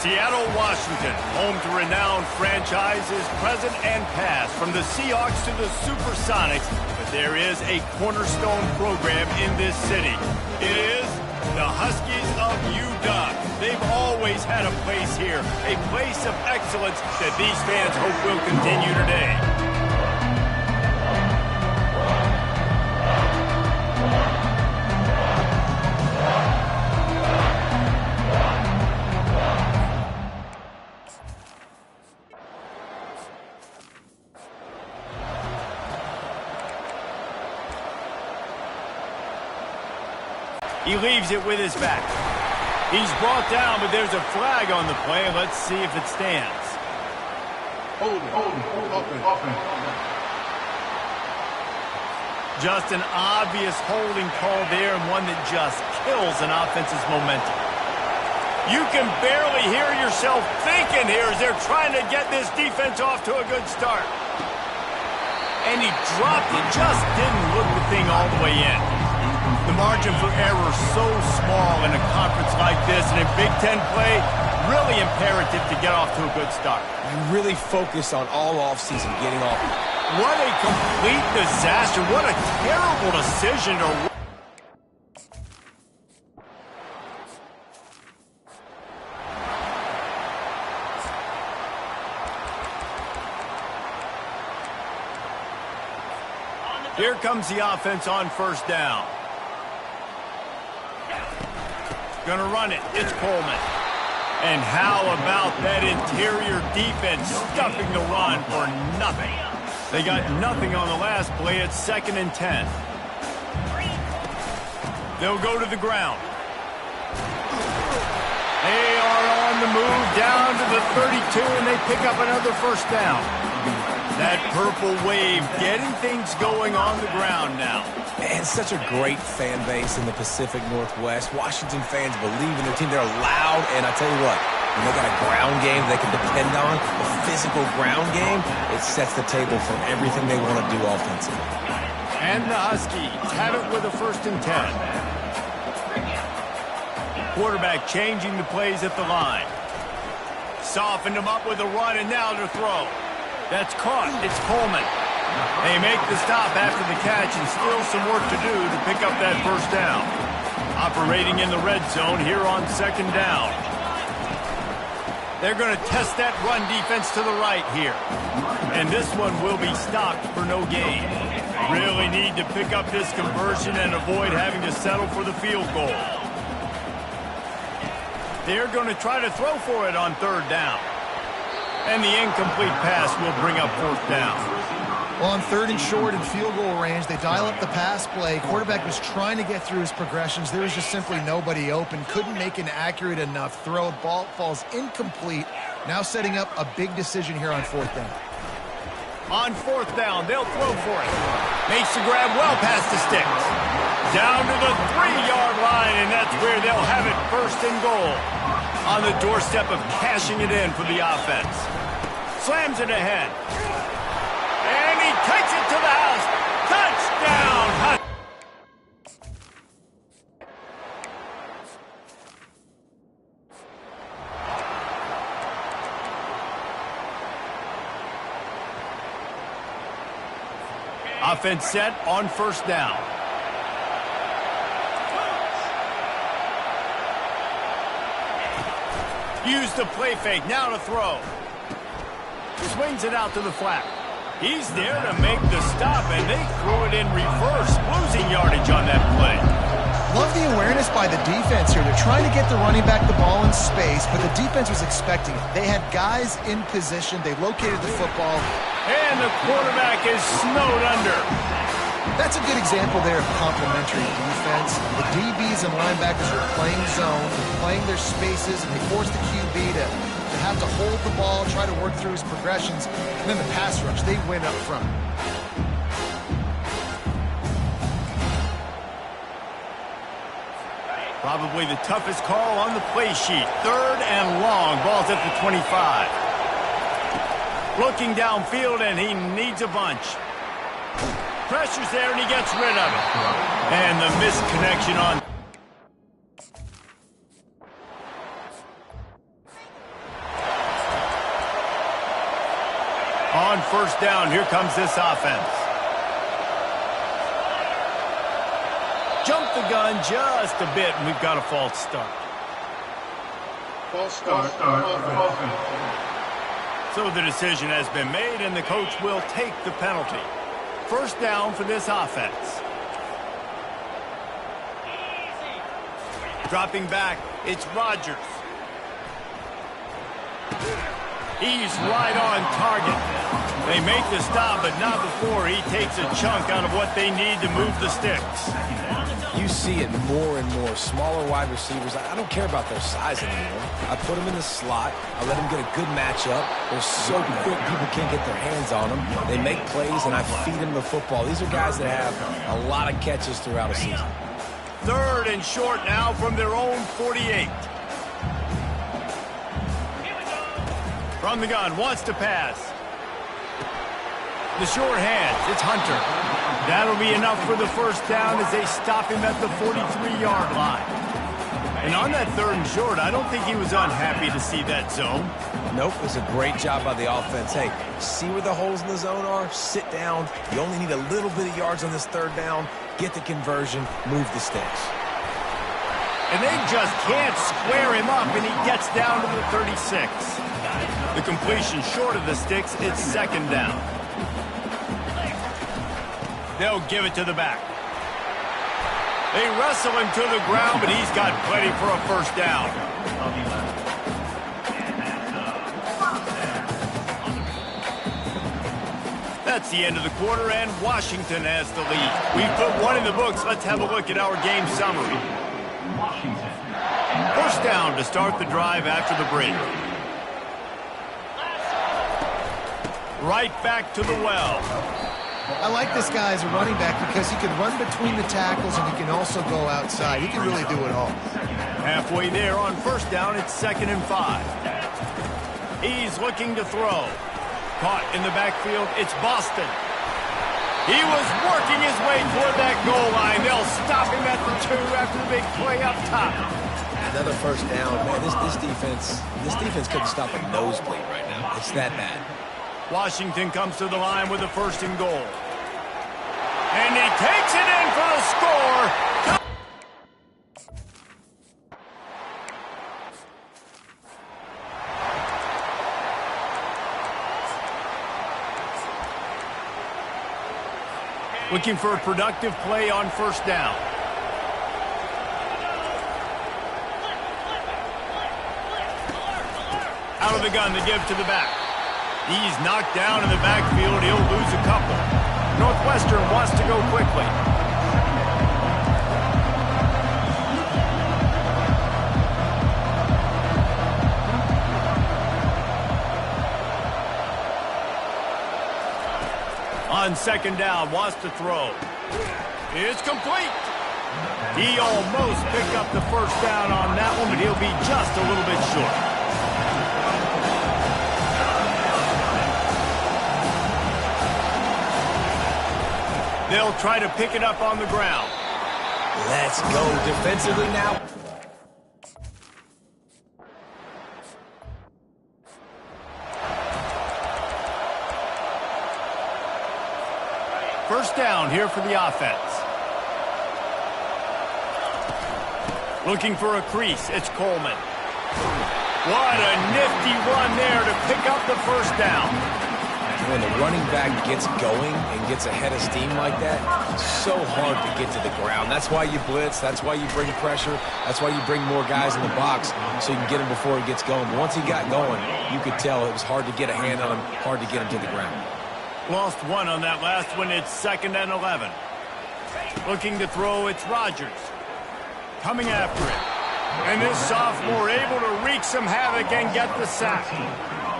Seattle, Washington, home to renowned franchises present and past, from the Seahawks to the Supersonics, but there is a cornerstone program in this city. It is the Huskies of UW. They've always had a place here, a place of excellence that these fans hope will continue today. He leaves it with his back. He's brought down, but there's a flag on the play. Let's see if it stands. Hold it. Just an obvious holding call there, and one that just kills an offense's momentum. You can barely hear yourself thinking here as they're trying to get this defense off to a good start. And he dropped it, just didn't look the thing all the way in. The margin for error so small in a conference like this, and in Big Ten play, really imperative to get off to a good start. You really focus on all offseason getting off. What a complete disaster. What a terrible decision to... Here comes the offense on first down. Gonna run it. It's Coleman. And how about that interior defense stuffing the run for nothing? They got nothing on the last play. It's 2nd and 10. They'll go to the ground. They are on the move down to the 32, and they pick up another first down. That purple wave getting things going on the ground now. Man, such a great fan base in the Pacific Northwest. Washington fans believe in their team. They're loud, and I tell you what, when they got a ground game they can depend on, a physical ground game, it sets the table for everything they want to do offensively. And the Huskies have it with a 1st and 10. Quarterback changing the plays at the line. Softened him up with a run, and now to throw. That's caught. It's Coleman. They make the stop after the catch, and still some work to do to pick up that first down. Operating in the red zone here on 2nd down. They're going to test that run defense to the right here. And this one will be stopped for no gain. Really need to pick up this conversion and avoid having to settle for the field goal. They're going to try to throw for it on 3rd down. And the incomplete pass will bring up 4th down. Well, on 3rd and short and field goal range, they dial up the pass play. Quarterback was trying to get through his progressions. There was just simply nobody open. Couldn't make an accurate enough throw. Ball falls incomplete. Now setting up a big decision here on 4th down. On 4th down, they'll throw for it. Makes the grab well past the sticks. Down to the 3-yard line, and that's where they'll have it 1st and goal. On the doorstep of cashing it in for the offense. Slams it ahead. And he takes it to the house. Touchdown! Offense set on 1st down. Use the play fake, now to throw. Swings it out to the flat. He's there to make the stop, and they threw it in reverse, losing yardage on that play. Love the awareness by the defense here. They're trying to get the running back the ball in space, but the defense was expecting it. They had guys in position. They located the football. And the quarterback is snowed under. That's a good example there of complementary defense. The DBs and linebackers are playing zone, playing their spaces, and they force the QB to have to hold the ball, try to work through his progressions, and then the pass rush, they win up front. Probably the toughest call on the play sheet. 3rd and long, ball's at the 25. Looking downfield, and he needs a bunch. Pressure's there, and he gets rid of it. And the misconnection on. on first down. Here comes this offense. Jump the gun just a bit, and we've got a false start. False start. Offense. So the decision has been made, and the coach will take the penalty. First down for this offense. Dropping back, it's Rodgers. He's right on target. They make the stop, but not before he takes a chunk out of what they need to move the sticks. You see it more and more. Smaller wide receivers, I don't care about their size anymore. I put them in the slot. I let them get a good matchup. They're so quick, people can't get their hands on them. They make plays, and I feed them the football. These are guys that have a lot of catches throughout a season. Third and short now from their own 48. From the gun, wants to pass. The short hands, it's Hunter. That'll be enough for the first down as they stop him at the 43-yard line. And on that third and short, I don't think he was unhappy to see that zone. Nope, it was a great job by the offense. Hey, see where the holes in the zone are? Sit down. You only need a little bit of yards on this third down. Get the conversion, move the sticks. And they just can't square him up, and he gets down to the 36. The completion short of the sticks, it's second down. They'll give it to the back. They wrestle him to the ground, but he's got plenty for a first down. That's the end of the quarter, and Washington has the lead. We've put one in the books. Let's have a look at our game summary. First down to start the drive after the break. Right back to the well. I like this guy as a running back because he can run between the tackles and he can also go outside. He can really do it all. Halfway there on first down, it's 2nd and 5. He's looking to throw. Caught in the backfield, it's Boston. He was working his way toward that goal line. They'll stop him at the 2 after the big play up top. Another first down. Man, this defense couldn't stop a nosebleed right now. It's that bad. Washington comes to the line with a 1st and goal. And he takes it in for the score. Looking for a productive play on first down. Out of the gun, the give to the back. He's knocked down in the backfield. He'll lose a couple. Northwestern wants to go quickly. On second down, wants to throw. It's complete. He almost picked up the first down on that one, but he'll be just a little bit short. They'll try to pick it up on the ground. Let's go defensively now. First down here for the offense. Looking for a crease, it's Coleman. What a nifty run there to pick up the first down. When the running back gets going and gets ahead of steam like that, it's so hard to get to the ground. That's why you blitz. That's why you bring pressure. That's why you bring more guys in the box so you can get him before he gets going. But once he got going, you could tell it was hard to get a hand on him, hard to get him to the ground. Lost one on that last one. It's 2nd and 11. Looking to throw, it's Rodgers. Coming after it. And this sophomore able to wreak some havoc and get the sack.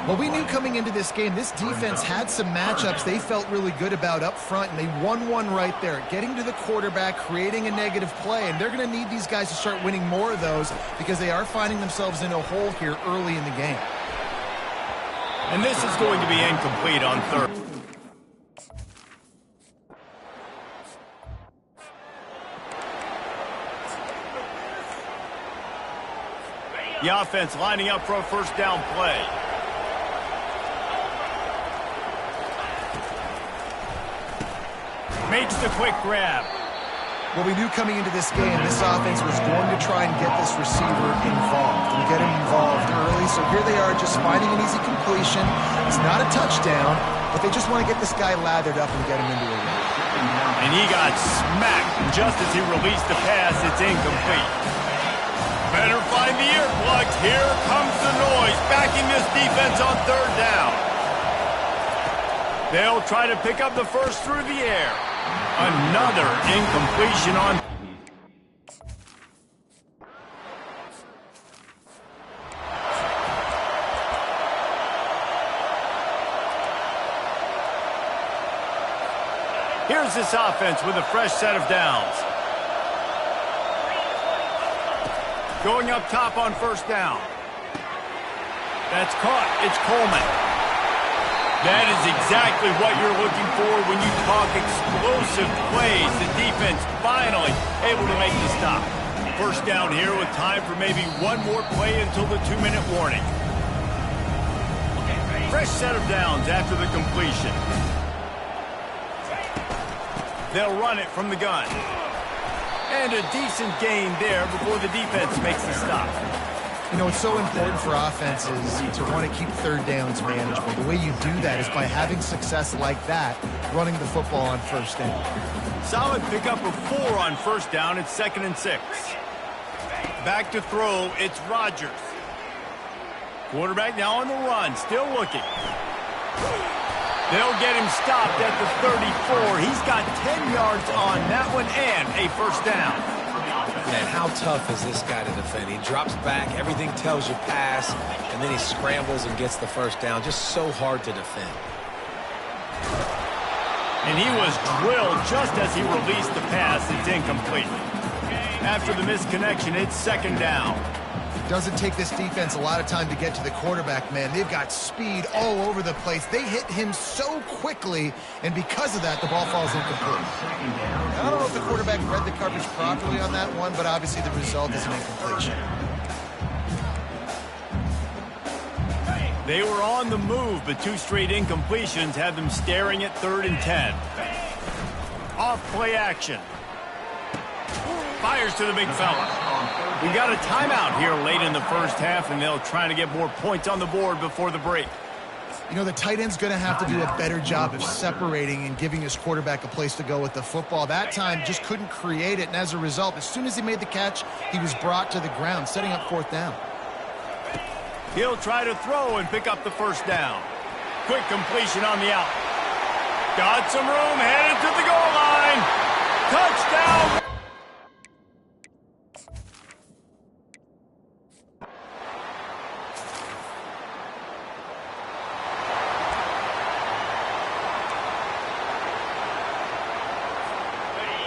Well, we knew coming into this game, this defense had some matchups they felt really good about up front, and they won one right there, getting to the quarterback, creating a negative play, and they're going to need these guys to start winning more of those because they are finding themselves in a hole here early in the game. And this is going to be incomplete on third. The offense lining up for a first down play. Makes the quick grab. Well, we knew coming into this game, this offense was going to try and get this receiver involved and get him involved early. So here they are just finding an easy completion. It's not a touchdown, but they just want to get this guy lathered up and get him into a run. And he got smacked just as he released the pass. It's incomplete. Better find the earplugs. Here comes the noise, backing this defense on third down. They'll try to pick up the first through the air. Another incompletion on... Here's this offense with a fresh set of downs. Going up top on first down. That's caught. It's Coleman. That is exactly what you're looking for when you talk explosive plays. The defense finally able to make the stop. First down here with time for maybe one more play until the 2-minute warning. Fresh set of downs after the completion. They'll run it from the gun. And a decent gain there before the defense makes the stop. You know, it's so important for offenses to want to keep third downs manageable. The way you do that is by having success like that, running the football on first down. Solid pickup of 4 on first down. It's 2nd and 6. Back to throw. It's Rodgers. Quarterback now on the run. Still looking. They'll get him stopped at the 34. He's got 10 yards on that one and a first down. Man, how tough is this guy to defend? He drops back, everything tells you pass, and then he scrambles and gets the first down. Just so hard to defend. And he was drilled just as he released the pass. It's incomplete. After the misconnection, it's 2nd down. Doesn't take this defense a lot of time to get to the quarterback, man. They've got speed all over the place. They hit him so quickly, and because of that, the ball falls incomplete. I don't know if the quarterback read the coverage properly on that one, but obviously the result is an incompletion. They were on the move, but 2 straight incompletions had them staring at 3rd and 10. Off play action. Fires to the big fella. We got a timeout here late in the first half, and they'll try to get more points on the board before the break. You know, the tight end's going to have to do a better job of separating and giving his quarterback a place to go with the football. That time just couldn't create it, and as a result, as soon as he made the catch, he was brought to the ground, setting up 4th down. He'll try to throw and pick up the first down. Quick completion on the out. Got some room, headed to the goal line. Touchdown!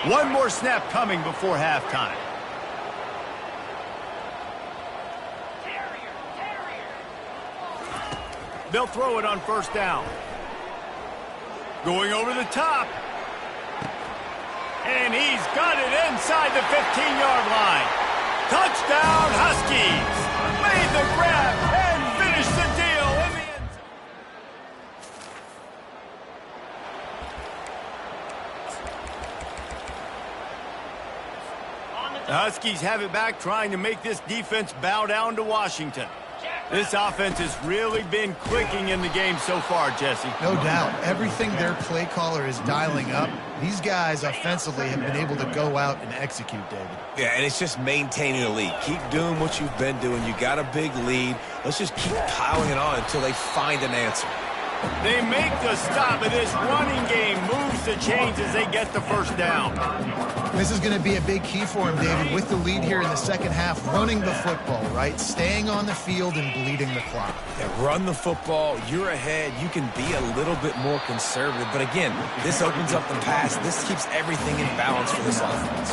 One more snap coming before halftime. They'll throw it on first down. Going over the top. And he's got it inside the 15-yard line. Touchdown, Huskies. Made the grab and finished the deal in the end zone. The Huskies have it back, trying to make this defense bow down to Washington. This offense has really been clicking in the game so far, Jesse. No doubt. Everything their play caller is dialing up, these guys offensively have been able to go out and execute, David. Yeah, and it's just maintaining the lead. Keep doing what you've been doing. You got a big lead. Let's just keep piling it on until they find an answer. They make the stop, and this running game moves the chains as they get the first down. This is going to be a big key for him, David, with the lead here in the second half, running the football, right? Staying on the field and bleeding the clock. Yeah, run the football. You're ahead. You can be a little bit more conservative. But again, this opens up the pass. This keeps everything in balance for this offense.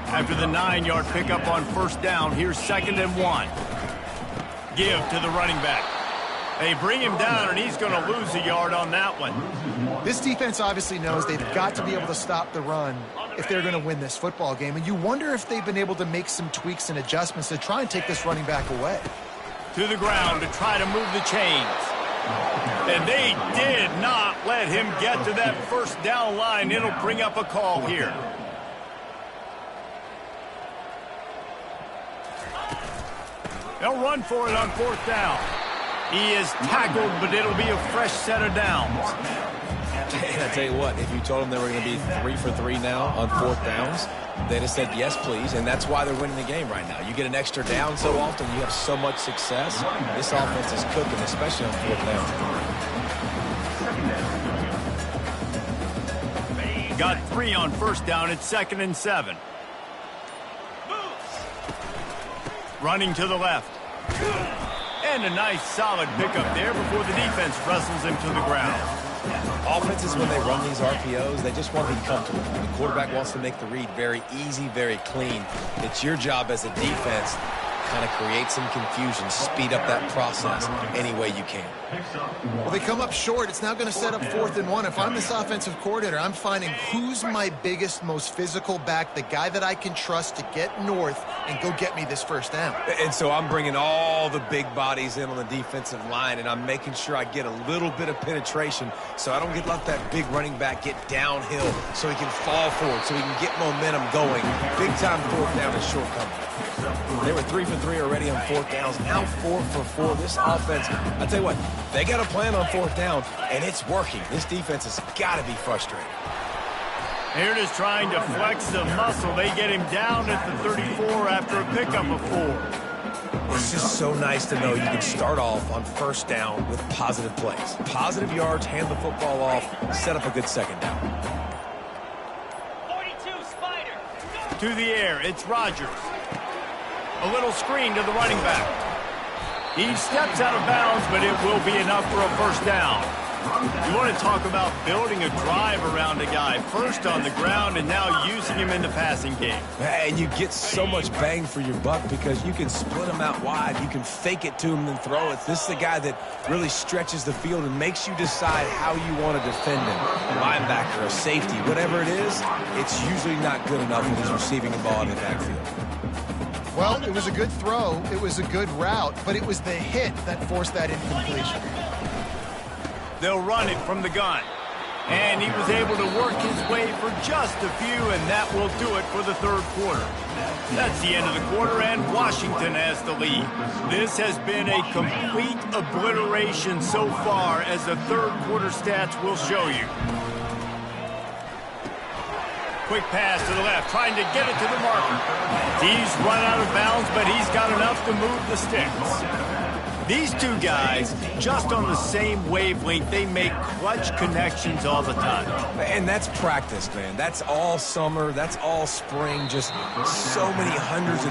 After the 9-yard pickup on first down, here's 2nd and 1. Give to the running back. They bring him down, and he's going to lose a yard on that one. This defense obviously knows they've got to be able to stop the run if they're going to win this football game. And you wonder if they've been able to make some tweaks and adjustments to try and take this running back away. To the ground to try to move the chains. And they did not let him get to that first down line. It'll bring up a call here. They'll run for it on fourth down. He is tackled, but it'll be a fresh set of downs. And I tell you what, if you told them they were going to be 3 for 3 now on fourth downs, they'd have said yes, please, and that's why they're winning the game right now. You get an extra down so often, you have so much success. This offense is cooking, especially on fourth down. Got 3 on first down. It's 2nd and 7. Running to the left. And a nice solid pickup there before the defense wrestles him to the ground. Offenses, when they run these RPOs, they just want to be comfortable. The quarterback wants to make the read very easy, very clean. It's your job as a defense kind of create some confusion, speed up that process any way you can. Well, they come up short. It's now going to set up 4th and 1. If I'm this offensive coordinator, I'm finding who's my biggest, most physical back, the guy that I can trust to get north and go get me this first down. And so I'm bringing all the big bodies in on the defensive line, and I'm making sure I get a little bit of penetration so I don't let that big running back get downhill so he can fall forward, so he can get momentum going. Big time fourth down and shortcoming. They were 3 for 3 already on fourth downs. Now 4 for 4. This offense, I tell you what, they got a plan on fourth down, and it's working. This defense has got to be frustrated. Here it is trying to flex the muscle. They get him down at the 34 after a pickup of 4. It's just so nice to know you can start off on first down with positive plays. Positive yards, hand the football off, set up a good second down. 42 Spider. To the air, it's Rodgers. A little screen to the running back. He steps out of bounds, but it will be enough for a first down. You want to talk about building a drive around a guy. First on the ground and now using him in the passing game. And you get so much bang for your buck because you can split him out wide. You can fake it to him and throw it. This is the guy that really stretches the field and makes you decide how you want to defend him. A linebacker, a safety, whatever it is, it's usually not good enough when he's receiving the ball in the backfield. Well, it was a good throw, it was a good route, but it was the hit that forced that incompletion. They'll run it from the gun. And he was able to work his way for just a few, and that will do it for the third quarter. That's the end of the quarter, and Washington has the lead. This has been a complete obliteration so far, as the third quarter stats will show you. Quick pass to the left, trying to get it to the marker. He's run out of bounds, but he's got enough to move the sticks. These two guys, just on the same wavelength, they make clutch connections all the time. And that's practice, man. That's all summer. That's all spring. Just so many hundreds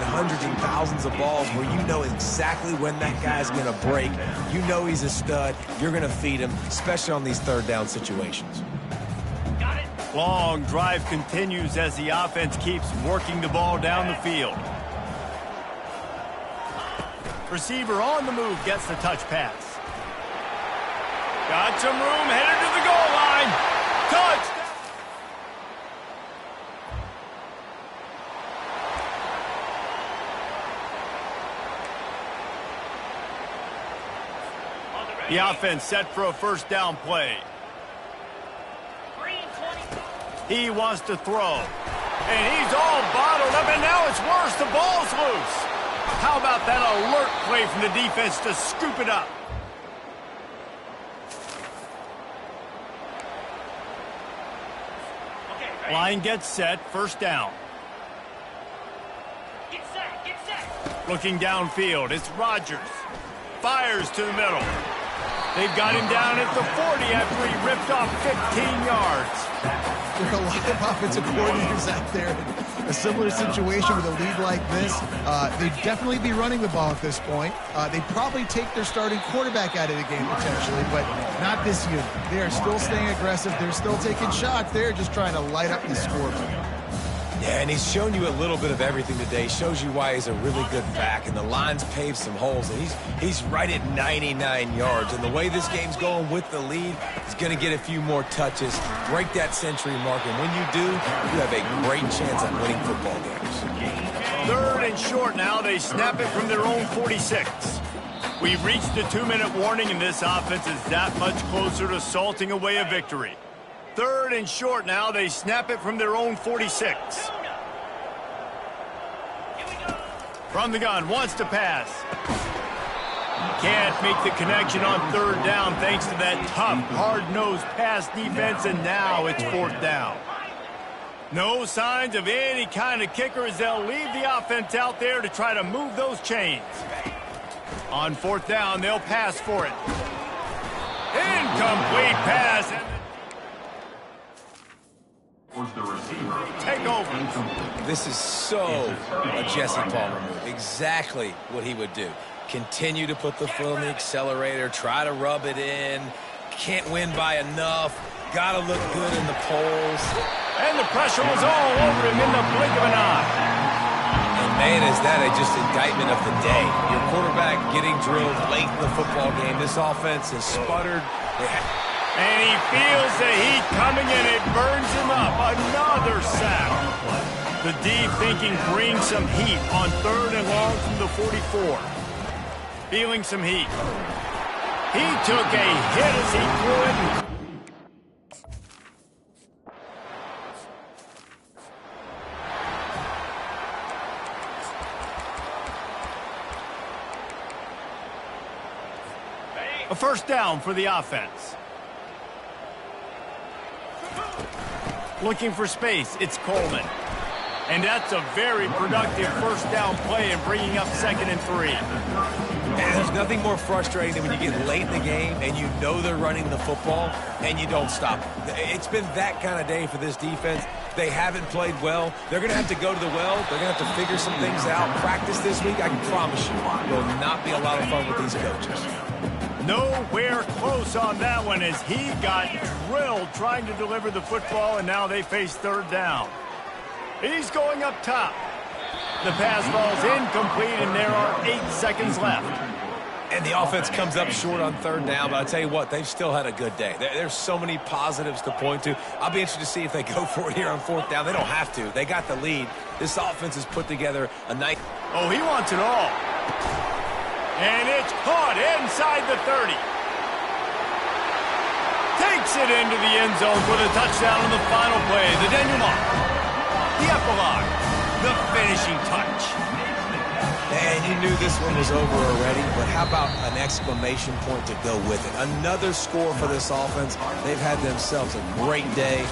and thousands of balls where you know exactly when that guy's going to break. You know he's a stud. You're going to feed him, especially on these third down situations. Long drive continues as the offense keeps working the ball down the field. Receiver on the move gets the touch pass. Got some room, headed to the goal line. Touchdown! The offense set for a first down play. He wants to throw. And he's all bottled up, and now it's worse. The ball's loose. How about that alert play from the defense to scoop it up? Line gets set, first down. Get set, get set. Looking downfield, it's Rodgers. Fires to the middle. They've got him down at the 40 after he ripped off 15 yards. There are a lot of offensive coordinators out there in a similar situation with a lead like this. They'd definitely be running the ball at this point. They'd probably take their starting quarterback out of the game potentially, but not this unit. They are still staying aggressive. They're still taking shots. They're just trying to light up the scoreboard. Yeah, and he's shown you a little bit of everything today. Shows you why he's a really good back, and the line's paved some holes, and he's right at 99 yards. And the way this game's going with the lead, he's going to get a few more touches, break that century mark, and when you do, you have a great chance at winning football games. Third and short now. They snap it from their own 46. We've reached the 2-minute warning, and this offense is that much closer to salting away a victory. 3rd and short now. They snap it from their own 46. From the gun, wants to pass. Can't make the connection on 3rd down thanks to that tough, hard-nosed pass defense, and now it's 4th down. No signs of any kind of kicker as they'll leave the offense out there to try to move those chains. On 4th down, they'll pass for it. Incomplete pass. Was the receiver. Take over. This is so a Jesse Palmer move. Exactly what he would do. Continue to put the foot on the accelerator, try to rub it in. Can't win by enough. Got to look good in the polls. And the pressure was all over him in the blink of an eye. And man, is that just indictment of the day. Your quarterback getting drilled late in the football game. This offense has sputtered. And he feels the heat coming, and it burns him up. Another sack. The D thinking bring some heat on 3rd and long from the 44. Feeling some heat. He took a hit as he threw it. A 1st down for the offense. Looking for space, it's Coleman. And that's a very productive 1st down play and bringing up 2nd and 3. Man, there's nothing more frustrating than when you get late in the game and you know they're running the football and you don't stop. It's been that kind of day for this defense. They haven't played well. They're going to have to go to the well. They're going to have to figure some things out. Practice this week, I can promise you, will not be a lot of fun with these coaches. Nowhere close on that one as he got drilled trying to deliver the football, and now they face 3rd down. He's going up top. The pass falls incomplete, and there are 8 seconds left. And the offense comes up short on 3rd down, but I'll tell you what, they've still had a good day. There's so many positives to point to. I'll be interested to see if they go for it here on 4th down. They don't have to. They got the lead. This offense has put together a nice... Oh, he wants it all. And it's caught inside the 30. Takes it into the end zone for the touchdown on the final play. The denouement. The epilogue. The finishing touch. And you knew this one was over already, but how about an exclamation point to go with it? Another score for this offense. They've had themselves a great day.